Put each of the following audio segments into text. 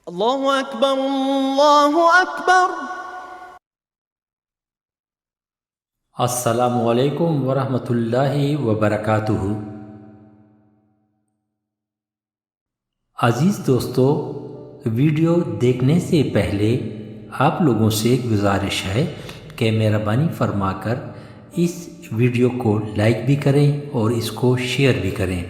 اللہ اکبر اللہ اکبر۔ السلام علیکم ورحمۃ اللہ وبرکاتہ۔ عزیز دوستو، ویڈیو دیکھنے سے پہلے آپ لوگوں سے گزارش ہے کہ مہربانی فرما کر اس ویڈیو کو لائک بھی کریں اور اس کو شیئر بھی کریں۔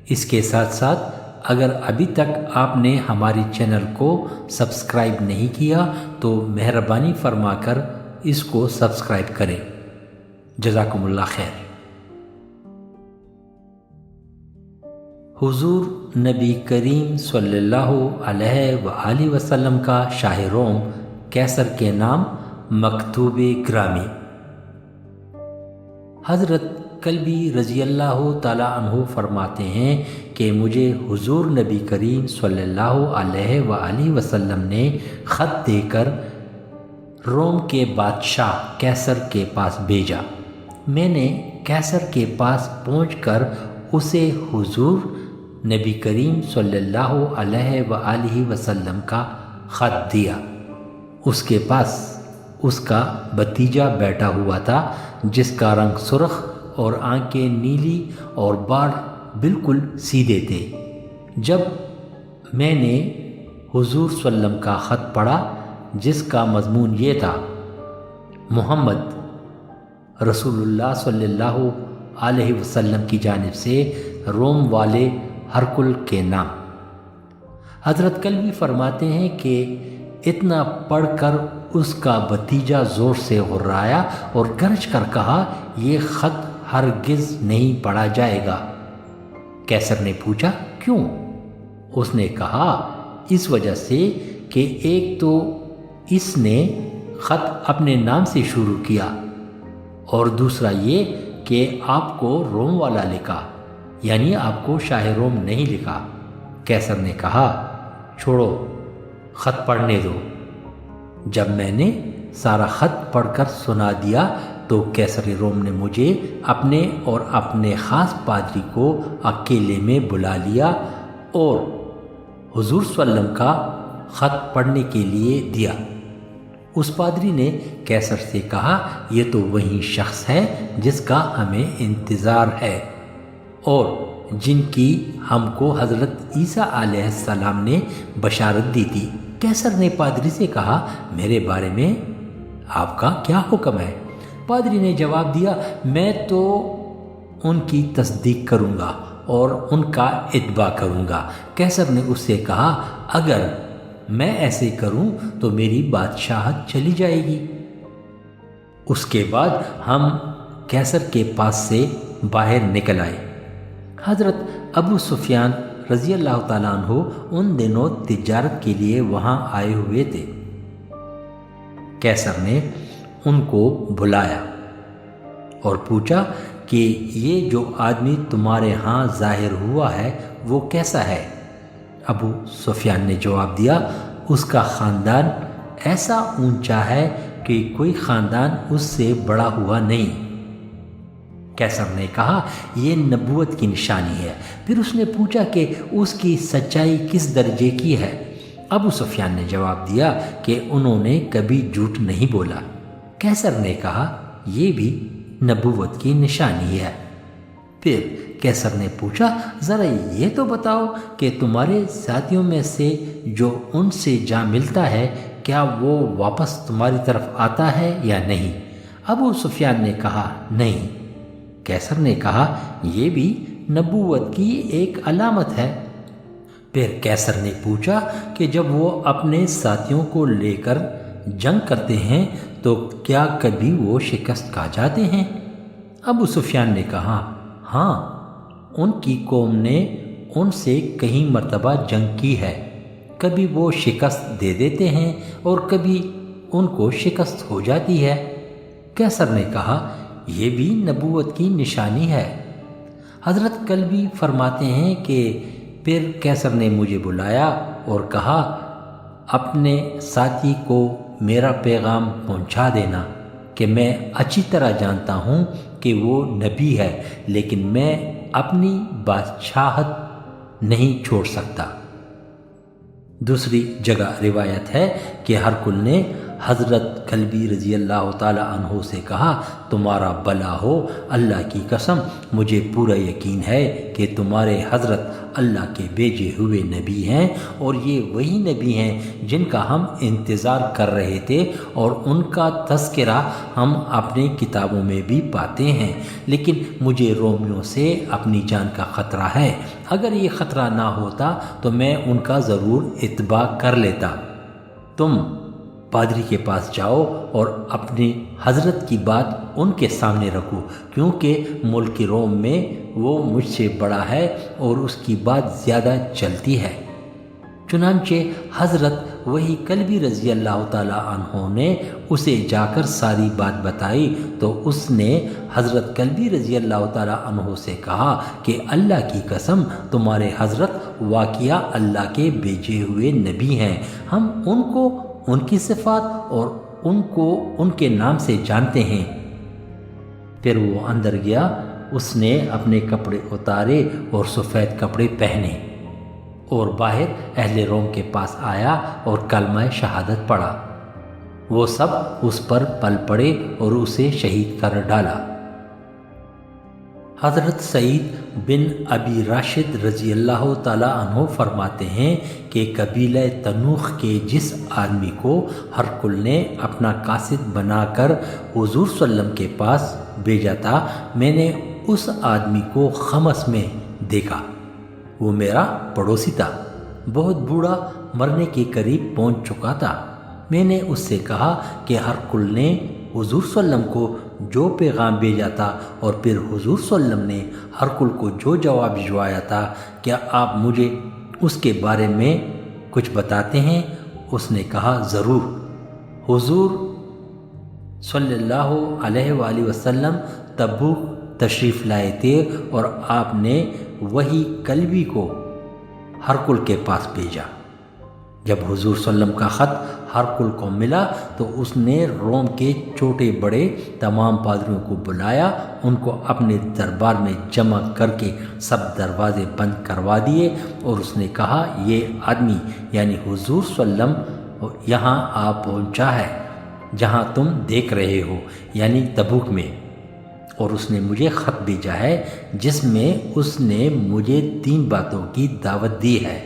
اس کے ساتھ ساتھ اگر ابھی تک آپ نے ہماری چینل کو سبسکرائب نہیں کیا تو مہربانی فرما کر اس کو سبسکرائب کریں۔ جزاکم اللہ خیر۔ حضور نبی کریم صلی اللہ علیہ وآلہ وسلم کا شاہ روم قیصر کے نام مکتوب گرامی۔ حضرت کلبی رضی اللہ تعالیٰ عنہ فرماتے ہیں کہ مجھے حضور نبی کریم صلی اللہ علیہ وآلہ وسلم نے خط دے کر روم کے بادشاہ قیصر کے پاس بھیجا۔ میں نے قیصر کے پاس پہنچ کر اسے حضور نبی کریم صلی اللہ علیہ وآلہ وسلم کا خط دیا۔ اس کے پاس اس کا بھتیجا بیٹھا ہوا تھا جس کا رنگ سرخ اور آنکھیں نیلی اور بال بالکل سیدھے تھے۔ جب میں نے حضور صلی اللہ علیہ وسلم کا خط پڑھا جس کا مضمون یہ تھا: محمد رسول اللہ صلی اللہ علیہ وسلم کی جانب سے روم والے ہرکل کے نام، حضرت کلبی فرماتے ہیں کہ اتنا پڑھ کر اس کا بھتیجا زور سے غرایا اور گرج کر کہا، یہ خط ہرگز نہیں پڑھا جائے گا۔ قیصر نے پوچھا، کیوں؟ اس نے کہا، اس وجہ سے کہ ایک تو اس نے خط اپنے نام سے شروع کیا اور دوسرا یہ کہ آپ کو روم والا لکھا، یعنی آپ کو شاہ روم نہیں لکھا۔ قیصر نے کہا، چھوڑو، خط پڑھنے دو۔ جب میں نے سارا خط پڑھ کر سنا دیا تو قیصر روم نے مجھے اپنے اور اپنے خاص پادری کو اکیلے میں بلا لیا اور حضور صلی اللہ علیہ وسلم کا خط پڑھنے کے لیے دیا۔ اس پادری نے قیصر سے کہا، یہ تو وہی شخص ہے جس کا ہمیں انتظار ہے اور جن کی ہم کو حضرت عیسیٰ علیہ السلام نے بشارت دی تھی۔ قیصر نے پادری سے کہا، میرے بارے میں آپ کا کیا حکم ہے؟ پادری نے جواب دیا، میں تو ان کی تصدیق کروں گا اور ان کا اتباع کروں گا۔ قیصر نے اس سے کہا، اگر میں ایسے کروں تو میری بادشاہت چلی جائے گی۔ اس کے بعد ہم قیصر کے پاس سے باہر نکل آئے۔ حضرت ابو سفیان رضی اللہ تعالیٰ عنہ ان دنوں تجارت کے لیے وہاں آئے ہوئے تھے۔ قیصر نے ان کو بلایا اور پوچھا کہ یہ جو آدمی تمہارے ہاں ظاہر ہوا ہے وہ کیسا ہے؟ ابو سفیان نے جواب دیا، اس کا خاندان ایسا اونچا ہے کہ کوئی خاندان اس سے بڑا ہوا نہیں۔ قیصر نے کہا، یہ نبوت کی نشانی ہے۔ پھر اس نے پوچھا کہ اس کی سچائی کس درجے کی ہے؟ ابو سفیان نے جواب دیا کہ انہوں نے کبھی جھوٹ نہیں بولا۔ قیصر نے کہا، یہ بھی نبوت کی نشانی ہے۔ پھر قیصر نے پوچھا، ذرا یہ تو بتاؤ کہ تمہارے ساتھیوں میں سے جو ان سے جا ملتا ہے کیا وہ واپس تمہاری طرف آتا ہے یا نہیں؟ ابو سفیان نے کہا، نہیں۔ قیصر نے کہا، یہ بھی نبوت کی ایک علامت ہے۔ پھر قیصر نے پوچھا کہ جب وہ اپنے ساتھیوں کو لے کر جنگ کرتے ہیں تو کیا کبھی وہ شکست کھا جاتے ہیں؟ ابو سفیان نے کہا، ہاں، ان کی قوم نے ان سے کئی مرتبہ جنگ کی ہے، کبھی وہ شکست دے دیتے ہیں اور کبھی ان کو شکست ہو جاتی ہے۔ قیصر نے کہا، یہ بھی نبوت کی نشانی ہے۔ حضرت کلبی فرماتے ہیں کہ پھر قیصر نے مجھے بلایا اور کہا، اپنے ساتھی کو میرا پیغام پہنچا دینا کہ میں اچھی طرح جانتا ہوں کہ وہ نبی ہے، لیکن میں اپنی بادشاہت نہیں چھوڑ سکتا۔ دوسری جگہ روایت ہے کہ ہرکل نے حضرت کلبی رضی اللہ تعالی عنہ سے کہا، تمہارا بھلا ہو، اللہ کی قسم مجھے پورا یقین ہے کہ تمہارے حضرت اللہ کے بھیجے ہوئے نبی ہیں، اور یہ وہی نبی ہیں جن کا ہم انتظار کر رہے تھے، اور ان کا تذکرہ ہم اپنے کتابوں میں بھی پاتے ہیں، لیکن مجھے رومیوں سے اپنی جان کا خطرہ ہے۔ اگر یہ خطرہ نہ ہوتا تو میں ان کا ضرور اتباع کر لیتا۔ تم پادری کے پاس جاؤ اور اپنی حضرت کی بات ان کے سامنے رکھو، کیونکہ ملک روم میں وہ مجھ سے بڑا ہے اور اس کی بات زیادہ چلتی ہے۔ چنانچہ حضرت وہی کلبی رضی اللہ تعالی عنہ نے اسے جا کر ساری بات بتائی، تو اس نے حضرت کلبی رضی اللہ تعالی عنہ سے کہا کہ اللہ کی قسم تمہارے حضرت واقعہ اللہ کے بھیجے ہوئے نبی ہیں، ہم ان کو ان کی صفات اور ان کو ان کے نام سے جانتے ہیں۔ پھر وہ اندر گیا، اس نے اپنے کپڑے اتارے اور سفید کپڑے پہنے، اور باہر اہل روم کے پاس آیا اور کلمہ شہادت پڑھا۔ وہ سب اس پر پل پڑے اور اسے شہید کر ڈالا۔ حضرت سعید بن ابی راشد رضی اللہ تعالی عنہ فرماتے ہیں کہ قبیلہ تنوخ کے جس آدمی کو ہرکل نے اپنا قاصد بنا کر حضور صلی اللہ علیہ وسلم کے پاس بھیجا تھا، میں نے اس آدمی کو خمس میں دیکھا۔ وہ میرا پڑوسی تھا، بہت بوڑھا، مرنے کے قریب پہنچ چکا تھا۔ میں نے اس سے کہا کہ ہرکل نے حضور صلی اللہ علیہ وسلم کو جو پیغام بھیجا تھا اور پھر حضور صلی اللہ علیہ وسلم نے ہرکل کو جو جواب بھجوایا تھا، کیا آپ مجھے اس کے بارے میں کچھ بتاتے ہیں؟ اس نے کہا ضرور۔ حضور صلی اللہ علیہ وآلہ وسلم تبوک تشریف لائے تھے اور آپ نے وہی کلبی کو ہرکل کے پاس بھیجا۔ جب حضور صلی اللہ علیہ وسلم کا خط ہرکل کو ملا تو اس نے روم کے چھوٹے بڑے تمام پادریوں کو بلایا، ان کو اپنے دربار میں جمع کر کے سب دروازے بند کروا دیے، اور اس نے کہا یہ آدمی یعنی حضور صلی اللہ علیہ وسلم یہاں آ پہنچا ہے جہاں تم دیکھ رہے ہو، یعنی تبوک میں، اور اس نے مجھے خط بھیجا ہے جس میں اس نے مجھے 3 باتوں کی دعوت دی ہے۔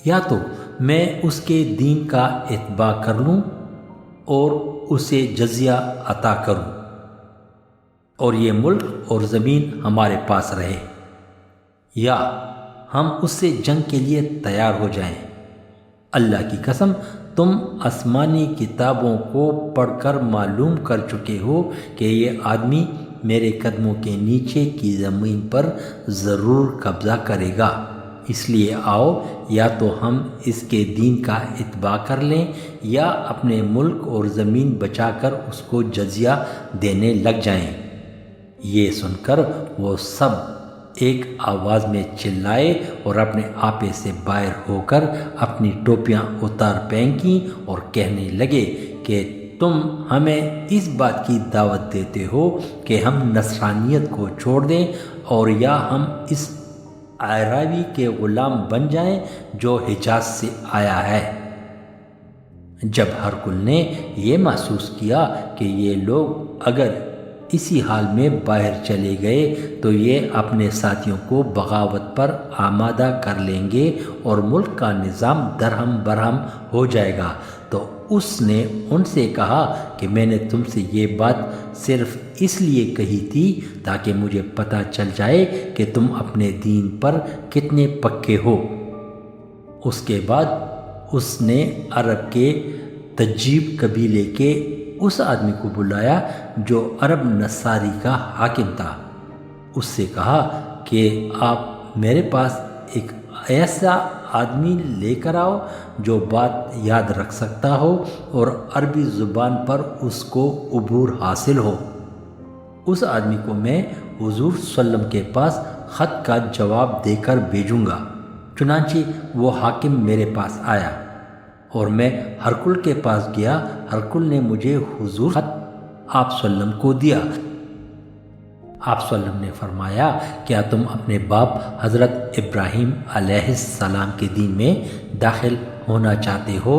یا تو میں اس کے دین کا اتباع کر لوں اور اسے جزیہ عطا کروں، اور یہ ملک اور زمین ہمارے پاس رہے، یا ہم اس سے جنگ کے لیے تیار ہو جائیں۔ اللہ کی قسم تم آسمانی کتابوں کو پڑھ کر معلوم کر چکے ہو کہ یہ آدمی میرے قدموں کے نیچے کی زمین پر ضرور قبضہ کرے گا، اس لیے آؤ یا تو ہم اس کے دین کا اتباع کر لیں یا اپنے ملک اور زمین بچا کر اس کو جزیہ دینے لگ جائیں۔ یہ سن کر وہ سب ایک آواز میں چلائے اور اپنے آپے سے باہر ہو کر اپنی ٹوپیاں اتار پھینکیں اور کہنے لگے کہ تم ہمیں اس بات کی دعوت دیتے ہو کہ ہم نصرانیت کو چھوڑ دیں اور یا ہم اس اعرابی کے غلام بن جائیں جو حجاز سے آیا ہے۔ جب ہرکل نے یہ محسوس کیا کہ یہ لوگ اگر اسی حال میں باہر چلے گئے تو یہ اپنے ساتھیوں کو بغاوت پر آمادہ کر لیں گے اور ملک کا نظام درہم برہم ہو جائے گا، تو اس نے ان سے کہا کہ میں نے تم سے یہ بات صرف اس لیے کہی تھی تاکہ مجھے پتہ چل جائے کہ تم اپنے دین پر کتنے پکے ہو۔ اس کے بعد اس نے عرب کے تجیب قبیلے کے اس آدمی کو بلایا جو عرب نصاری کا حاکم تھا۔ اس سے کہا کہ آپ میرے پاس ایک ایسا آدمی لے کر آؤ جو بات یاد رکھ سکتا ہو اور عربی زبان پر اس کو عبور حاصل ہو۔ اس آدمی کو میں حضور صلی اللہ علیہ وسلم کے پاس خط کا جواب دے کر بھیجوں گا۔ چنانچہ وہ حاکم میرے پاس آیا اور میں ہرکل کے پاس گیا۔ ہرکل نے مجھے حضور خط آپ صلی اللہ علیہ وسلم کو دیا۔ آپ صلی اللہ علیہ وسلم نے فرمایا کیا تم اپنے باپ حضرت ابراہیم علیہ السلام کے دین میں داخل ہونا چاہتے ہو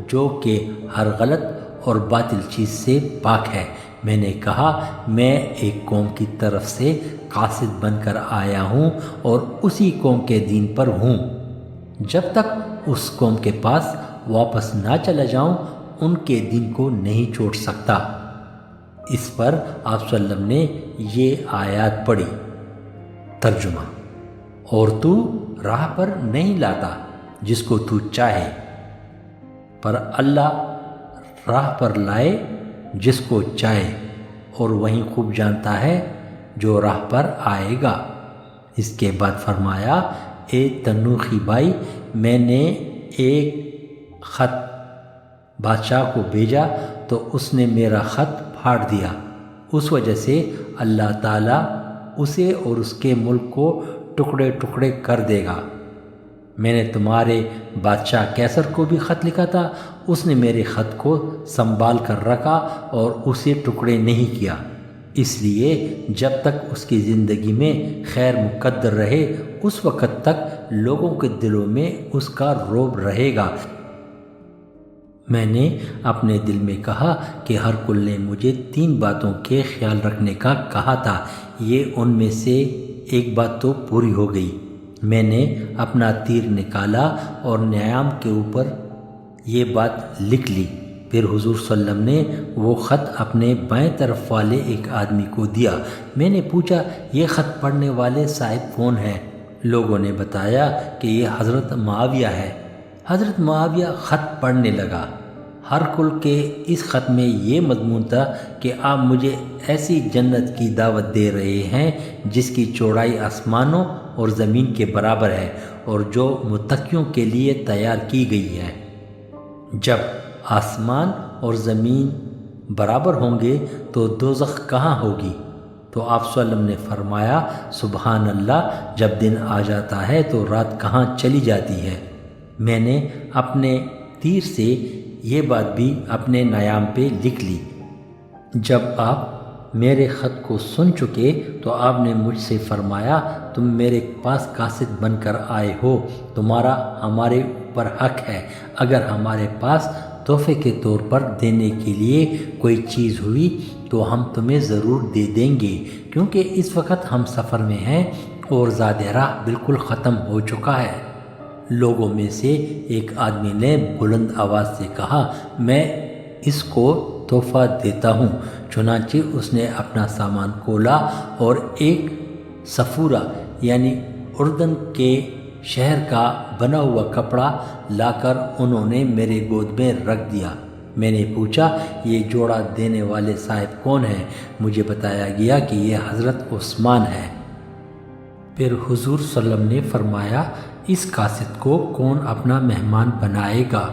جو کہ ہر غلط اور باطل چیز سے پاک ہے؟ میں نے کہا میں ایک قوم کی طرف سے قاصد بن کر آیا ہوں اور اسی قوم کے دین پر ہوں، جب تک اس قوم کے پاس واپس نہ چلا جاؤں ان کے دین کو نہیں چھوڑ سکتا۔ اس پر آپ صلی اللہ علیہ وسلم نے یہ آیات پڑھی۔ ترجمہ: اور تو راہ پر نہیں لاتا جس کو تو چاہے، پر اللہ راہ پر لائے جس کو چاہے، اور وہیں خوب جانتا ہے جو راہ پر آئے گا۔ اس کے بعد فرمایا اے تنوخی بھائی، میں نے ایک خط بادشاہ کو بھیجا تو اس نے میرا خط پھاڑ دیا، اس وجہ سے اللہ تعالیٰ اسے اور اس کے ملک کو ٹکڑے ٹکڑے کر دے گا۔ میں نے تمہارے بادشاہ کیسر کو بھی خط لکھا تھا، اس نے میرے خط کو سنبھال کر رکھا اور اسے ٹکڑے نہیں کیا، اس لیے جب تک اس کی زندگی میں خیر مقدر رہے اس وقت تک لوگوں کے دلوں میں اس کا رعب رہے گا۔ میں نے اپنے دل میں کہا کہ ہر کل نے مجھے 3 باتوں کے خیال رکھنے کا کہا تھا، یہ ان میں سے ایک بات تو پوری ہو گئی۔ میں نے اپنا تیر نکالا اور نیام کے اوپر یہ بات لکھ لی۔ پھر حضور صلی اللہ علیہ وسلم نے وہ خط اپنے بائیں طرف والے ایک آدمی کو دیا۔ میں نے پوچھا یہ خط پڑھنے والے صاحب کون ہیں؟ لوگوں نے بتایا کہ یہ حضرت معاویہ ہے۔ حضرت معاویہ خط پڑھنے لگا۔ ہر کل کے اس خط میں یہ مضمون تھا کہ آپ مجھے ایسی جنت کی دعوت دے رہے ہیں جس کی چوڑائی آسمانوں اور زمین کے برابر ہے اور جو متقیوں کے لیے تیار کی گئی ہے۔ جب آسمان اور زمین برابر ہوں گے تو دوزخ کہاں ہوگی؟ تو آپ صلی اللہ علیہ وسلم نے فرمایا سبحان اللہ، جب دن آ جاتا ہے تو رات کہاں چلی جاتی ہے۔ میں نے اپنے تیر سے یہ بات بھی اپنے نیام پہ لکھ لی۔ جب آپ میرے خط کو سن چکے تو آپ نے مجھ سے فرمایا تم میرے پاس قاصد بن کر آئے ہو، تمہارا ہمارے اوپر حق ہے، اگر ہمارے پاس تحفے کے طور پر دینے کے لیے کوئی چیز ہوئی تو ہم تمہیں ضرور دے دیں گے، کیونکہ اس وقت ہم سفر میں ہیں اور زاد راہ بالکل ختم ہو چکا ہے۔ لوگوں میں سے ایک آدمی نے بلند آواز سے کہا میں اس کو تحفہ دیتا ہوں۔ چنانچہ اس نے اپنا سامان کھولا اور ایک صفورہ یعنی اردن کے شہر کا بنا ہوا کپڑا لا کر انہوں نے میرے گود میں رکھ دیا۔ میں نے پوچھا یہ جوڑا دینے والے صاحب کون ہیں؟ مجھے بتایا گیا کہ یہ حضرت عثمان ہے۔ پھر حضور صلی اللہ علیہ وسلم نے فرمایا اس قاصد کو کون اپنا مہمان بنائے گا؟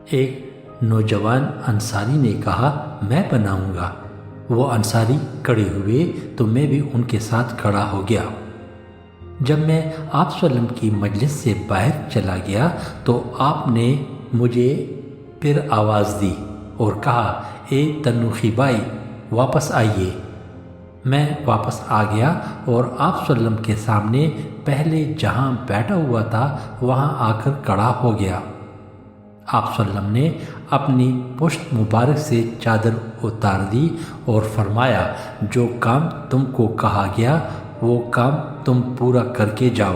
ایک نوجوان انصاری نے کہا میں بناؤں گا۔ وہ انصاری کھڑے ہوئے تو میں بھی ان کے ساتھ کھڑا ہو گیا۔ جب میں آپ صلی اللہ علیہ وسلم کی مجلس سے باہر چلا گیا تو آپ نے مجھے پھر آواز دی اور کہا اے تنوخی بھائی واپس آئیے۔ میں واپس آ گیا اور آپ صلی اللہ علیہ وسلم کے سامنے پہلے جہاں بیٹھا ہوا تھا وہاں آ کر کھڑا ہو گیا۔ آپ صلی اللہ علیہ وسلم نے اپنی پشت مبارک سے چادر اتار دی اور فرمایا جو کام تم کو کہا گیا وہ کام تم پورا کر کے جاؤ۔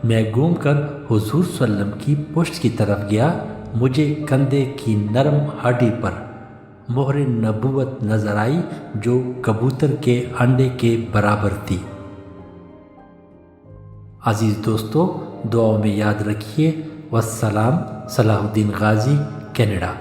میں گھوم کر حضور صلی اللہ علیہ وسلم کی پشت کی طرف گیا، مجھے کندھے کی نرم ہڈی پر مہر نبوت نظر آئی جو کبوتر کے انڈے کے برابر تھی۔ عزیز دوستو، دعاؤں میں یاد رکھیے۔ والسلام، صلاح الدین غازی، کینیڈا۔